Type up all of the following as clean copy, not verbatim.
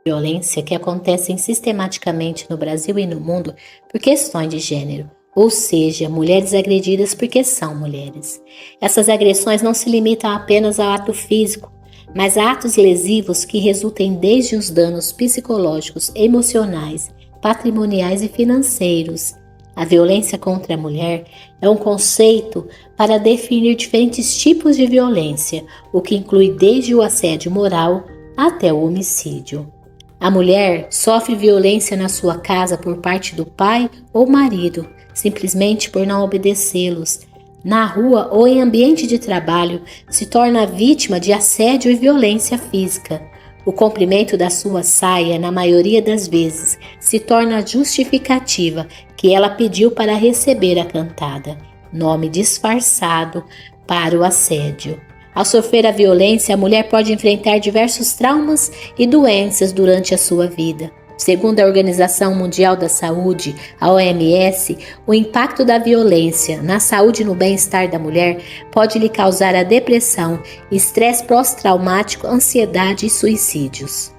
Violência que acontecem sistematicamente no Brasil e no mundo por questões de gênero, ou seja, mulheres agredidas porque são mulheres. Essas agressões não se limitam apenas ao ato físico, mas a atos lesivos que resultem desde os danos psicológicos, emocionais, patrimoniais e financeiros. A violência contra a mulher é um conceito para definir diferentes tipos de violência, o que inclui desde o assédio moral até o homicídio. A mulher sofre violência na sua casa por parte do pai ou marido, simplesmente por não obedecê-los. Na rua ou em ambiente de trabalho, se torna vítima de assédio e violência física. O comprimento da sua saia, na maioria das vezes, se torna justificativa que ela pediu para receber a cantada, nome disfarçado para o assédio. Ao sofrer a violência, a mulher pode enfrentar diversos traumas e doenças durante a sua vida. Segundo a Organização Mundial da Saúde, a OMS, o impacto da violência na saúde e no bem-estar da mulher pode lhe causar a depressão, estresse pós-traumático, ansiedade e suicídios.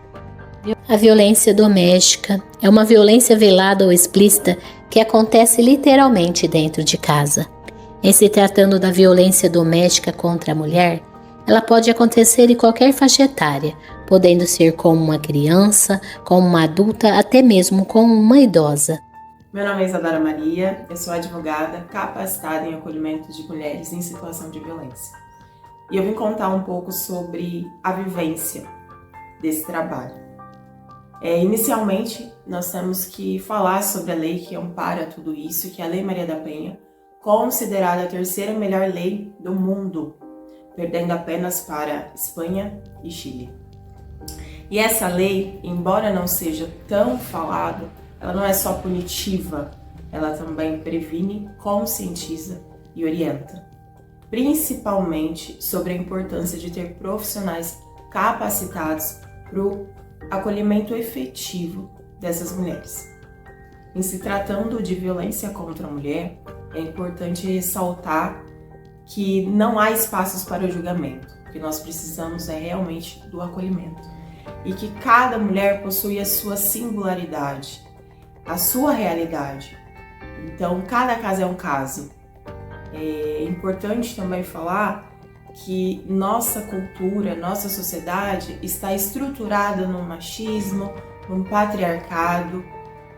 A violência doméstica é uma violência velada ou explícita que acontece literalmente dentro de casa. Em se tratando da violência doméstica contra a mulher, ela pode acontecer em qualquer faixa etária, podendo ser como uma criança, como uma adulta, até mesmo como uma idosa. Meu nome é Isadora Maria, eu sou advogada capacitada em acolhimento de mulheres em situação de violência. E eu vim contar um pouco sobre a vivência desse trabalho. Inicialmente, nós temos que falar sobre a lei que ampara tudo isso, que é a Lei Maria da Penha, considerada a terceira melhor lei do mundo, perdendo apenas para Espanha e Chile. E essa lei, embora não seja tão falada, ela não é só punitiva, ela também previne, conscientiza e orienta, principalmente sobre a importância de ter profissionais capacitados para o acolhimento efetivo dessas mulheres. Em se tratando de violência contra a mulher, é importante ressaltar que não há espaços para o julgamento. O que nós precisamos é realmente do acolhimento. E que cada mulher possui a sua singularidade, a sua realidade. Então, cada caso é um caso. É importante também falar que nossa cultura, nossa sociedade está estruturada no machismo, no patriarcado,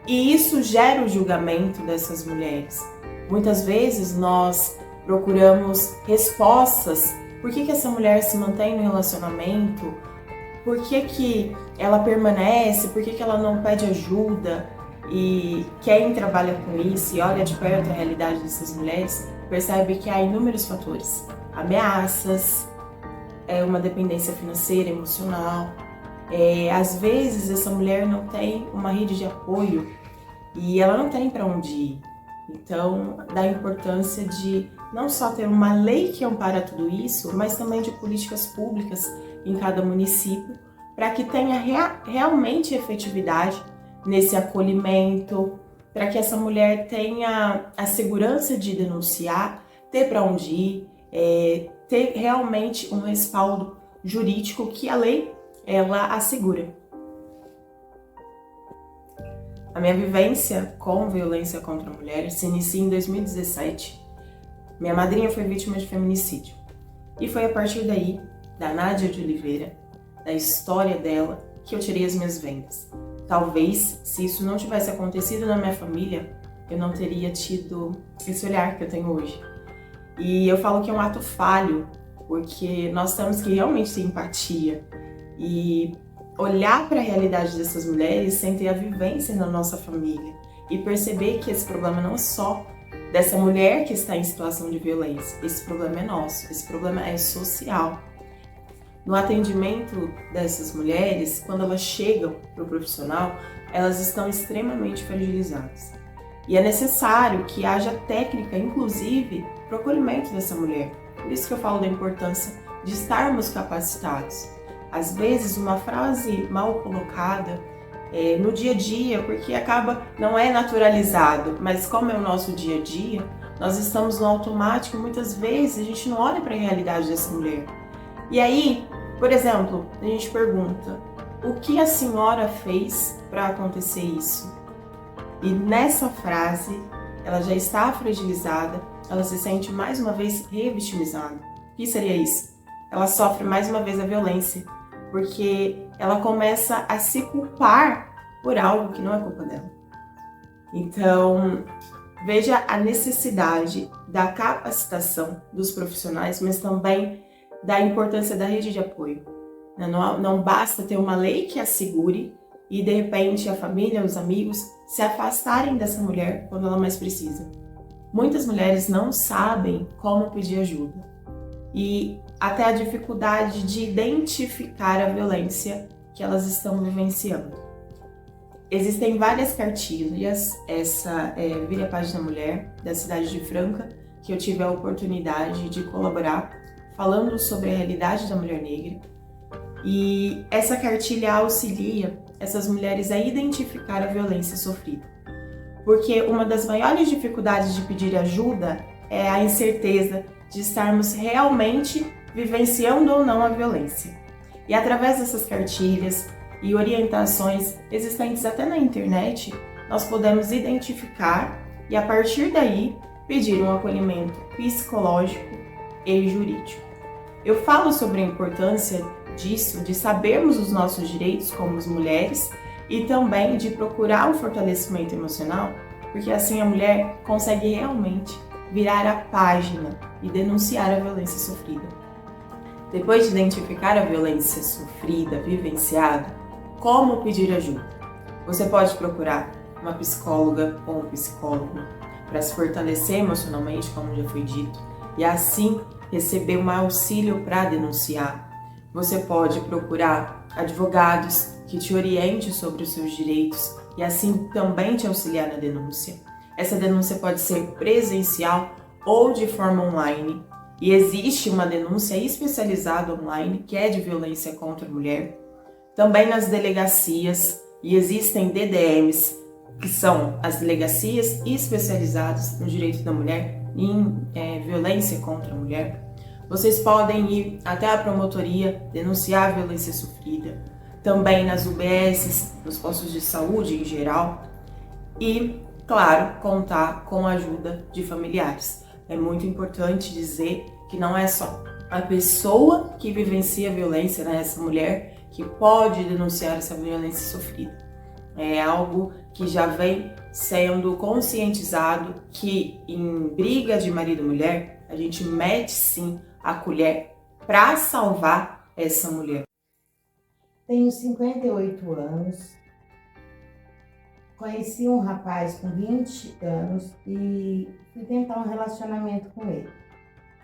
e isso gera o julgamento dessas mulheres. Muitas vezes nós procuramos respostas. Por que essa mulher se mantém no relacionamento? Por que ela permanece? Por que ela não pede ajuda? E quem trabalha com isso e olha de perto a realidade dessas mulheres, percebe que há inúmeros fatores. Ameaças, uma dependência financeira, emocional. Às vezes essa mulher não tem uma rede de apoio e ela não tem para onde ir. Então, da importância de não só ter uma lei que ampara tudo isso, mas também de políticas públicas em cada município, para que tenha realmente efetividade nesse acolhimento, para que essa mulher tenha a segurança de denunciar, ter para onde ir, ter realmente um respaldo jurídico que a lei ela assegura. A minha vivência com violência contra a mulher se inicia em 2017. Minha madrinha foi vítima de feminicídio. E foi a partir daí, da Nádia de Oliveira, da história dela, que eu tirei as minhas vendas. Talvez, se isso não tivesse acontecido na minha família, eu não teria tido esse olhar que eu tenho hoje. E eu falo que é um ato falho, porque nós temos que realmente ter empatia e olhar para a realidade dessas mulheres sem ter a vivência na nossa família e perceber que esse problema não é só dessa mulher que está em situação de violência. Esse problema é nosso, esse problema é social. No atendimento dessas mulheres, quando elas chegam para o profissional, elas estão extremamente fragilizadas. E é necessário que haja técnica, inclusive, para o acolhimento dessa mulher. Por isso que eu falo da importância de estarmos capacitados. Às vezes, uma frase mal colocada no dia a dia, porque não é naturalizado, mas como é o nosso dia a dia, nós estamos no automático e muitas vezes a gente não olha para a realidade dessa mulher. E aí, por exemplo, a gente pergunta, o que a senhora fez para acontecer isso? E nessa frase, ela já está fragilizada, ela se sente mais uma vez revitimizada. O que seria isso? Ela sofre mais uma vez a violência, porque ela começa a se culpar por algo que não é culpa dela. Então, veja a necessidade da capacitação dos profissionais, mas também da importância da rede de apoio. Não basta ter uma lei que assegure e, de repente, a família, os amigos se afastarem dessa mulher quando ela mais precisa. Muitas mulheres não sabem como pedir ajuda e até a dificuldade de identificar a violência que elas estão vivenciando. Existem várias cartilhas, essa Vire a Página Mulher, da cidade de Franca, que eu tive a oportunidade de colaborar, falando sobre a realidade da mulher negra. E essa cartilha auxilia essas mulheres a identificar a violência sofrida. Porque uma das maiores dificuldades de pedir ajuda é a incerteza de estarmos realmente vivenciando ou não a violência. E através dessas cartilhas e orientações existentes até na internet, nós podemos identificar e, a partir daí, pedir um acolhimento psicológico e jurídico. Eu falo sobre a importância disso, de sabermos os nossos direitos como mulheres e também de procurar um fortalecimento emocional, porque assim a mulher consegue realmente virar a página e denunciar a violência sofrida. Depois de identificar a violência sofrida, vivenciada, como pedir ajuda? Você pode procurar uma psicóloga ou um psicólogo para se fortalecer emocionalmente, como já foi dito, e assim receber um auxílio para denunciar. Você pode procurar advogados que te orientem sobre os seus direitos e assim também te auxiliar na denúncia. Essa denúncia pode ser presencial ou de forma online. E existe uma denúncia especializada online que é de violência contra a mulher. Também nas delegacias, e existem DDMs, que são as delegacias especializadas no direito da mulher em violência contra a mulher. Vocês podem ir até a promotoria denunciar a violência sofrida, também nas UBSs, nos postos de saúde em geral e, claro, contar com a ajuda de familiares. É muito importante dizer que não é só a pessoa que vivencia a violência, essa mulher, que pode denunciar essa violência sofrida. É algo que já vem sendo conscientizado que em briga de marido e mulher, a gente mete sim a colher para salvar essa mulher. Tenho 58 anos, conheci um rapaz com 20 anos e fui tentar um relacionamento com ele.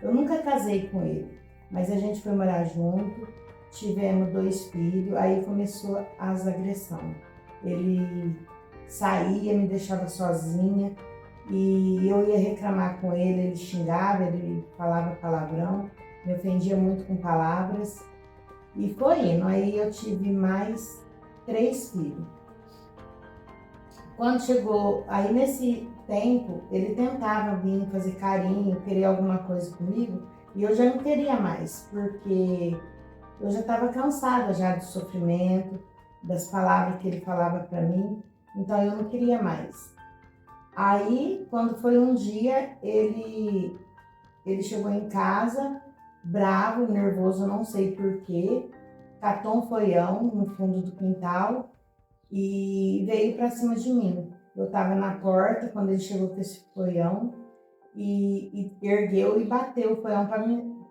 Eu nunca casei com ele, mas a gente foi morar junto, tivemos 2 filhos, aí começou as agressões. Ele saía, me deixava sozinha e eu ia reclamar com ele xingava, ele falava palavrão, me ofendia muito com palavras. E foi indo, aí eu tive mais 3 filhos. Quando chegou, aí nesse tempo, ele tentava vir fazer carinho, querer alguma coisa comigo, e eu já não queria mais, porque eu já estava cansada já do sofrimento, das palavras que ele falava para mim, então eu não queria mais. Aí, quando foi um dia, ele chegou em casa, bravo, nervoso, eu não sei porquê, catou um foião no fundo do quintal e veio para cima de mim. Eu estava na porta quando ele chegou com esse foião e ergueu e bateu o foião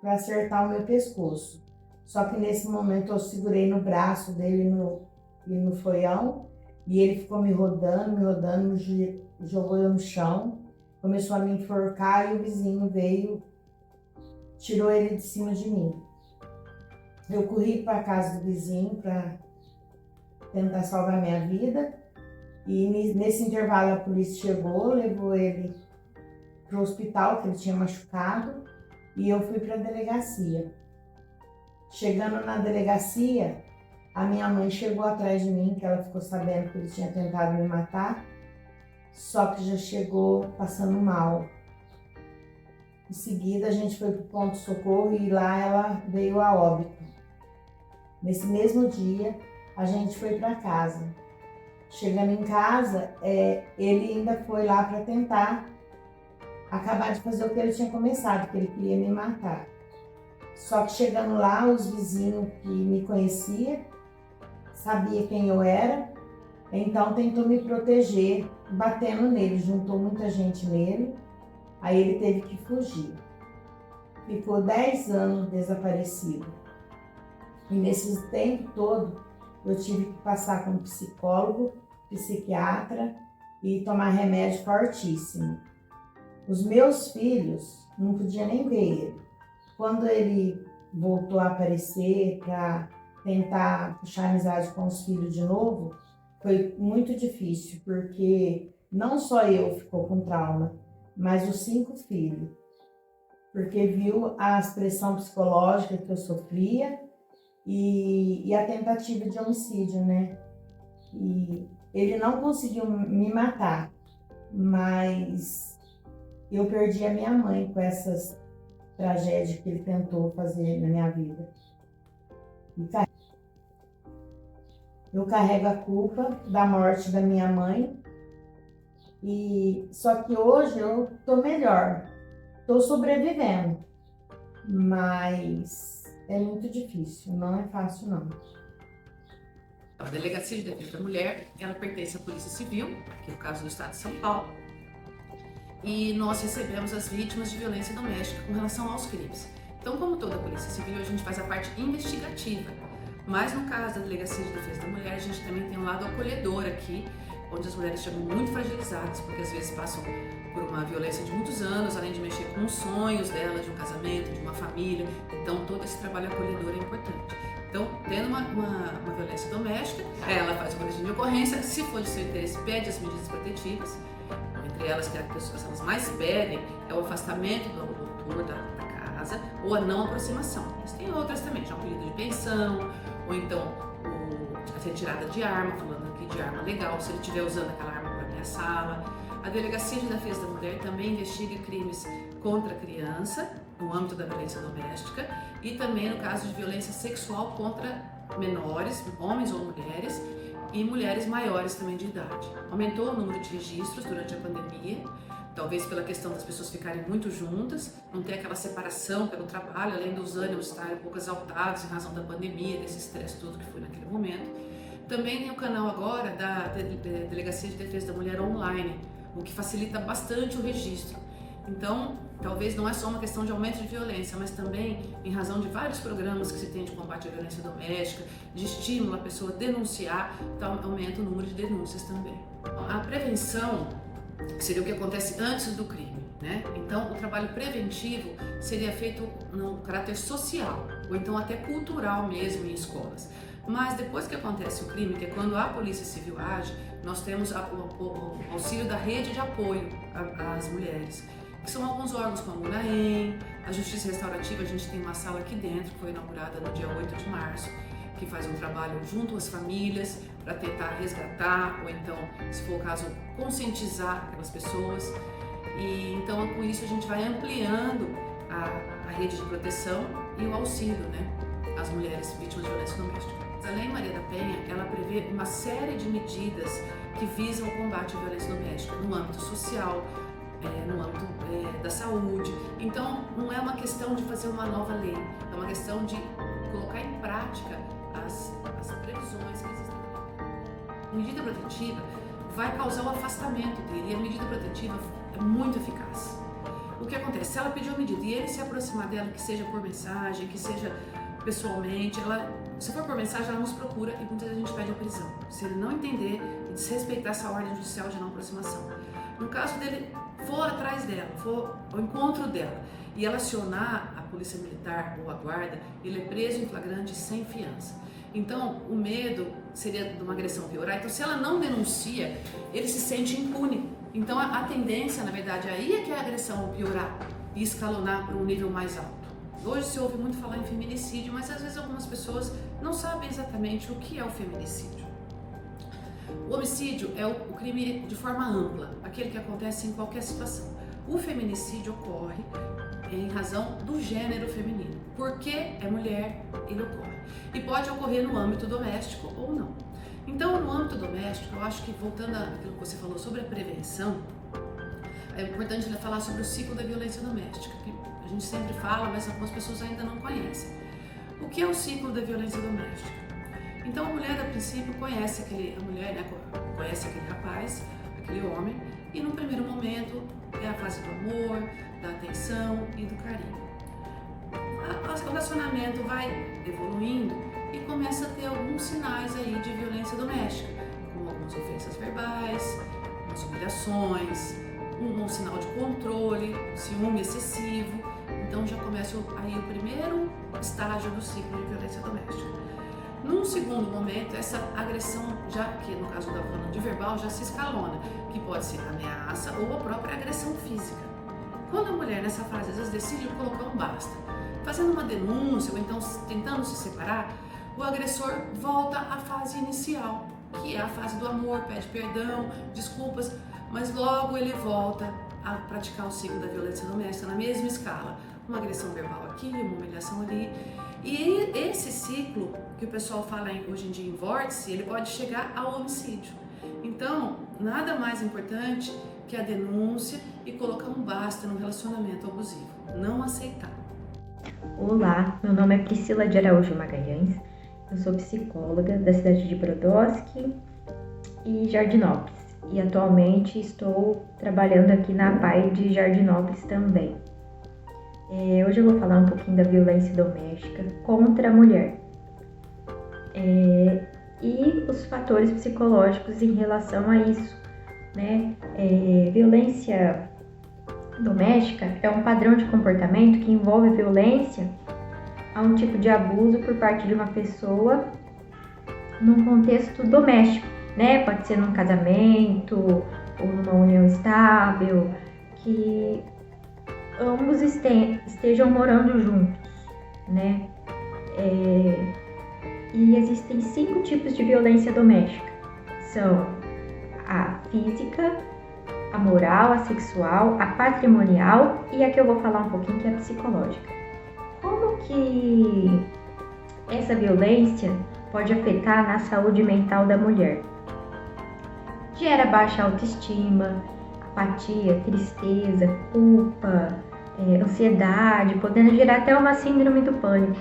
para acertar o meu pescoço. Só que nesse momento eu segurei no braço dele no foião e ele ficou me rodando, jogou eu no chão, começou a me enforcar e o vizinho veio, tirou ele de cima de mim. Eu corri para a casa do vizinho para tentar salvar minha vida e nesse intervalo a polícia chegou, levou ele para o hospital que ele tinha machucado e eu fui para a delegacia. Chegando na delegacia, a minha mãe chegou atrás de mim, que ela ficou sabendo que ele tinha tentado me matar, só que já chegou passando mal. Em seguida, a gente foi para o ponto-socorro e lá ela veio a óbito. Nesse mesmo dia, a gente foi para casa. Chegando em casa, ele ainda foi lá para tentar acabar de fazer o que ele tinha começado, que ele queria me matar. Só que chegando lá, os vizinhos que me conheciam, sabia quem eu era, então tentou me proteger, batendo nele, juntou muita gente nele, aí ele teve que fugir. Ficou 10 anos desaparecido. E nesse tempo todo, eu tive que passar com psicólogo, psiquiatra e tomar remédio fortíssimo. Os meus filhos não podiam nem ver ele. Quando ele voltou a aparecer para tentar puxar amizade com os filhos de novo, foi muito difícil, porque não só eu ficou com trauma, mas os 5 filhos. Porque viu a expressão psicológica que eu sofria e a tentativa de homicídio, né? E ele não conseguiu me matar, mas eu perdi a minha mãe com essas tragédias que ele tentou fazer na minha vida. Eu carrego a culpa da morte da minha mãe, só que hoje eu tô melhor, tô sobrevivendo, mas é muito difícil, não é fácil não. A Delegacia de Defesa da Mulher, ela pertence à Polícia Civil, que é o caso do Estado de São Paulo, e nós recebemos as vítimas de violência doméstica com relação aos crimes. Então, como toda a Polícia Civil, a gente faz a parte investigativa, mas no caso da Delegacia de Defesa da Mulher, a gente também tem um lado acolhedor aqui, onde as mulheres chegam muito fragilizadas, porque às vezes passam por uma violência de muitos anos, além de mexer com os sonhos delas, de um casamento, de uma família. Então, todo esse trabalho acolhedor é importante. Então, tendo uma violência doméstica, ela faz o boletim de ocorrência, se for de seu interesse, pede as medidas protetivas, entre elas, que as elas mais pedem é o afastamento do autor da casa ou a não aproximação. Mas tem outras também, já um pedido de pensão, ou então a retirada de arma, falando aqui de arma legal, se ele estiver usando aquela arma para ameaçá-la. A Delegacia de Defesa da Mulher também investiga crimes contra a criança, no âmbito da violência doméstica, e também no caso de violência sexual contra menores, homens ou mulheres, e mulheres maiores também de idade. Aumentou o número de registros durante a pandemia, talvez pela questão das pessoas ficarem muito juntas, não ter aquela separação pelo trabalho, além dos ânimos estarem um pouco exaltados em razão da pandemia, desse estresse todo que foi naquele momento. Também tem o canal agora da Delegacia de Defesa da Mulher online, o que facilita bastante o registro. Então, talvez não é só uma questão de aumento de violência, mas também em razão de vários programas que se tem de combate à violência doméstica, de estímulo à pessoa denunciar, então aumenta o número de denúncias também. A prevenção seria o que acontece antes do crime, né? Então, o trabalho preventivo seria feito no caráter social, ou então até cultural mesmo em escolas. Mas depois que acontece o crime, que é quando a Polícia Civil age, nós temos o auxílio da rede de apoio às mulheres, que são alguns órgãos como o UNAEM, a Justiça Restaurativa. A gente tem uma sala aqui dentro, que foi inaugurada no dia 8 de março, que faz um trabalho junto às famílias para tentar resgatar, ou então, se for o caso, conscientizar aquelas pessoas. E então, com isso, a gente vai ampliando a rede de proteção e o auxílio, né, às mulheres vítimas de violência doméstica. A Lei Maria da Penha, ela prevê uma série de medidas que visam o combate à violência doméstica no âmbito social, no âmbito da saúde. Então, não é uma questão de fazer uma nova lei, é uma questão de colocar em prática as previsões que existem. A medida protetiva vai causar o afastamento dele, e a medida protetiva é muito eficaz. O que acontece? Se ela pedir uma medida e ele se aproximar dela, que seja por mensagem, que seja pessoalmente, se for por mensagem, ela nos procura e muitas vezes a gente pede a prisão, se ele não entender e desrespeitar essa ordem judicial de não aproximação. No caso dele, for atrás dela, for ao encontro dela e ela acionar a polícia militar ou a guarda, ele é preso em flagrante sem fiança. Então, o medo seria de uma agressão piorar. Então, se ela não denuncia, ele se sente impune. Então, a tendência, na verdade, aí é que a agressão piorar e escalonar para um nível mais alto. Hoje se ouve muito falar em feminicídio, mas às vezes algumas pessoas não sabem exatamente o que é o feminicídio. O homicídio é o crime de forma ampla, aquele que acontece em qualquer situação. O feminicídio ocorre em razão do gênero feminino. porque é mulher, ele ocorre. E pode ocorrer no âmbito doméstico ou não. Então, no âmbito doméstico, eu acho que, voltando àquilo que você falou sobre a prevenção, é importante falar sobre o ciclo da violência doméstica, que a gente sempre fala, mas algumas pessoas ainda não conhecem. O que é o ciclo da violência doméstica? Então, a mulher, a princípio, conhece aquele rapaz, aquele homem, e no primeiro momento é a fase do amor, da atenção e do carinho. O relacionamento vai evoluindo e começa a ter alguns sinais aí de violência doméstica, como algumas ofensas verbais, umas humilhações, um sinal de controle, ciúme excessivo. Então já começa aí o primeiro estágio do ciclo de violência doméstica. Num segundo momento, essa agressão, já que no caso da falando de verbal, já se escalona, que pode ser ameaça ou a própria agressão física. Quando a mulher nessa fase às vezes decide colocar um basta, fazendo uma denúncia ou então tentando se separar, o agressor volta à fase inicial, que é a fase do amor, pede perdão, desculpas, mas logo ele volta a praticar o ciclo da violência doméstica na mesma escala. Uma agressão verbal aqui, uma humilhação ali. E esse ciclo, que o pessoal fala hoje em dia em vórtice, ele pode chegar ao homicídio. Então, nada mais importante que a denúncia e colocar um basta no relacionamento abusivo. Não aceitar. Olá, meu nome é Priscila de Araújo Magalhães, eu sou psicóloga da cidade de Brodowski e Jardinópolis e atualmente estou trabalhando aqui na APAE de Jardinópolis também. Hoje eu vou falar um pouquinho da violência doméstica contra a mulher e os fatores psicológicos em relação a isso, né? Violência doméstica é um padrão de comportamento que envolve violência a um tipo de abuso por parte de uma pessoa num contexto doméstico, né? Pode ser num casamento ou numa união estável, que ambos estejam morando juntos, né? E existem 5 tipos de violência doméstica. São a física, a moral, a sexual, a patrimonial e a que eu vou falar um pouquinho, que é a psicológica. Como que essa violência pode afetar na saúde mental da mulher? Gera baixa autoestima, apatia, tristeza, culpa, ansiedade, podendo gerar até uma síndrome do pânico.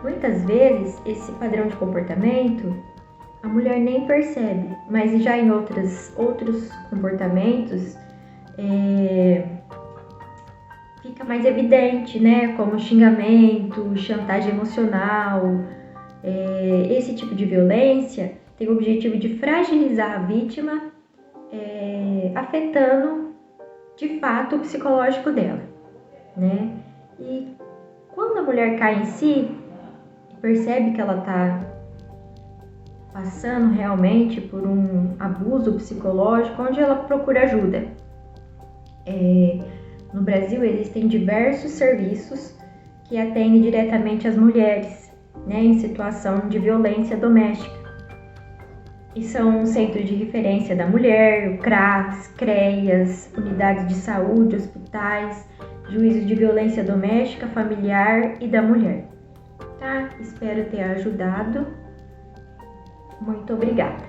Muitas vezes, esse padrão de comportamento a mulher nem percebe, mas já em outros comportamentos fica mais evidente, né? Como xingamento, chantagem emocional. Esse tipo de violência tem o objetivo de fragilizar a vítima, afetando de fato o psicológico dela, né? E quando a mulher cai em si, percebe que ela está passando realmente por um abuso psicológico, onde ela procura ajuda. No Brasil existem diversos serviços que atendem diretamente as mulheres, né, em situação de violência doméstica. E são o Centro de Referência da Mulher, o CRAS, CREAS, unidades de saúde, hospitais, juízos de violência doméstica, familiar e da mulher. Tá? Espero ter ajudado. Muito obrigada.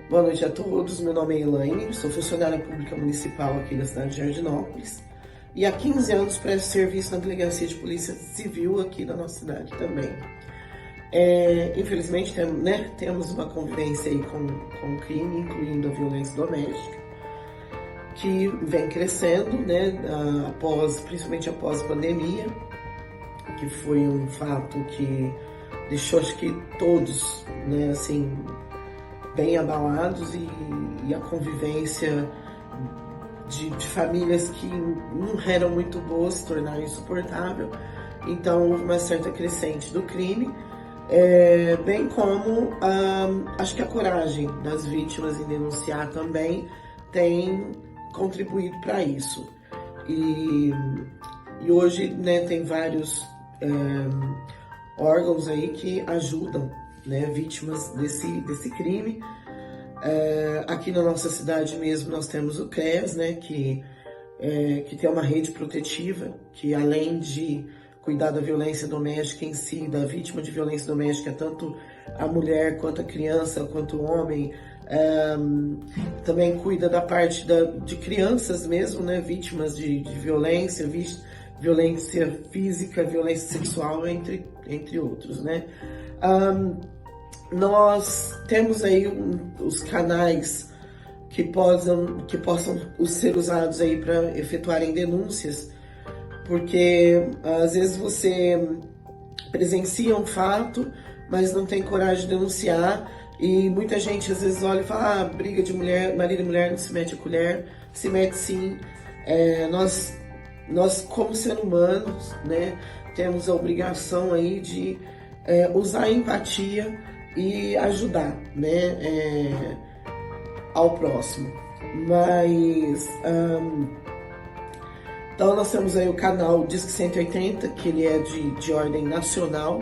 Boa noite a todos, meu nome é Elaine, sou funcionária pública municipal aqui da cidade de Jardinópolis e há 15 anos presto serviço na Delegacia de Polícia Civil aqui da nossa cidade também. Infelizmente temos uma convivência aí com o crime, incluindo a violência doméstica, que vem crescendo, né, principalmente após a pandemia, que foi um fato que deixou, acho que todos, né, assim, bem abalados e a convivência de famílias que não eram muito boas se tornaram insuportável. Então houve uma certa crescente do crime, bem como acho que a coragem das vítimas em denunciar também tem contribuído para isso. E hoje, né, tem vários órgãos aí que ajudam, né, vítimas desse crime. Aqui na nossa cidade mesmo nós temos o CREAS, né, que tem uma rede protetiva que, além de cuidar da violência doméstica em si, da vítima de violência doméstica, tanto a mulher quanto a criança, quanto o homem. Também cuida da parte de crianças mesmo, né, vítimas de violência, violência física, violência sexual, entre outros, né. Nós temos aí os canais que possam ser usados aí para efetuarem denúncias, porque às vezes você presencia um fato, mas não tem coragem de denunciar, e muita gente às vezes olha e fala, briga de mulher, marido e mulher não se mete a colher. Se mete sim. Nós como seres humanos, né, temos a obrigação aí de usar a empatia e ajudar, né, ao próximo. Mas então nós temos aí o canal Disque 180, que ele é de ordem nacional,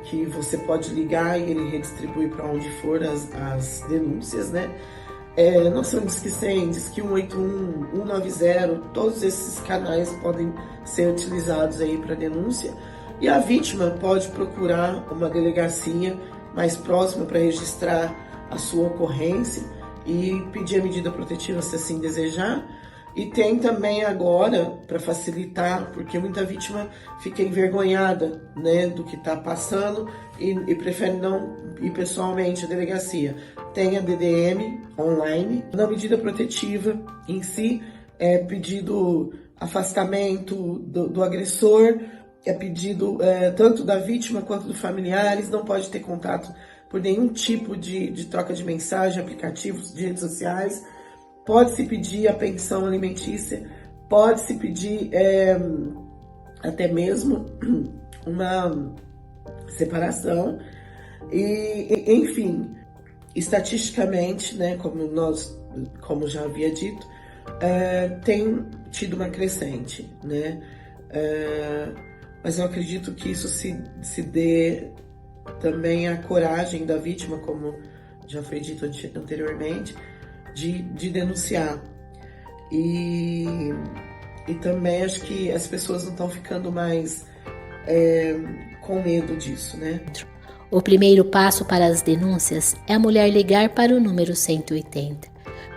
que você pode ligar e ele redistribui para onde for as denúncias, né? Nós temos Disque 100, Disque 181, 190, todos esses canais podem ser utilizados aí para denúncia. E a vítima pode procurar uma delegacia mais próxima para registrar a sua ocorrência e pedir a medida protetiva se assim desejar. E tem também agora, para facilitar, porque muita vítima fica envergonhada, né, do que está passando e prefere não ir pessoalmente à delegacia. Tem a DDM online. Na medida protetiva em si, é pedido afastamento do agressor, é pedido tanto da vítima quanto dos familiares, não pode ter contato por nenhum tipo de troca de mensagem, aplicativos, de redes sociais. Pode-se pedir a pensão alimentícia, pode-se pedir até mesmo uma separação. E, enfim, estatisticamente, né, como já havia dito, tem tido uma crescente, né? Mas eu acredito que isso se dê também à coragem da vítima, como já foi dito anteriormente, de denunciar. E também acho que as pessoas não estão ficando mais com medo disso, né? O primeiro passo para as denúncias é a mulher ligar para o número 180.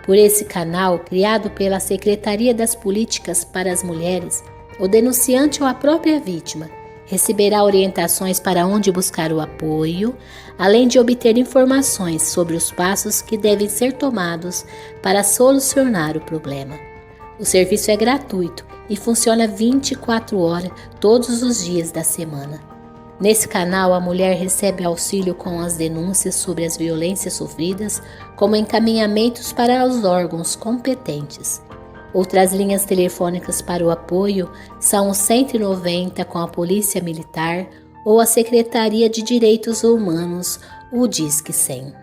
Por esse canal, criado pela Secretaria das Políticas para as Mulheres, o denunciante ou a própria vítima receberá orientações para onde buscar o apoio, além de obter informações sobre os passos que devem ser tomados para solucionar o problema. O serviço é gratuito e funciona 24 horas todos os dias da semana. Nesse canal, a mulher recebe auxílio com as denúncias sobre as violências sofridas, como encaminhamentos para os órgãos competentes. Outras linhas telefônicas para o apoio são o 190 com a Polícia Militar ou a Secretaria de Direitos Humanos, o Disque 100.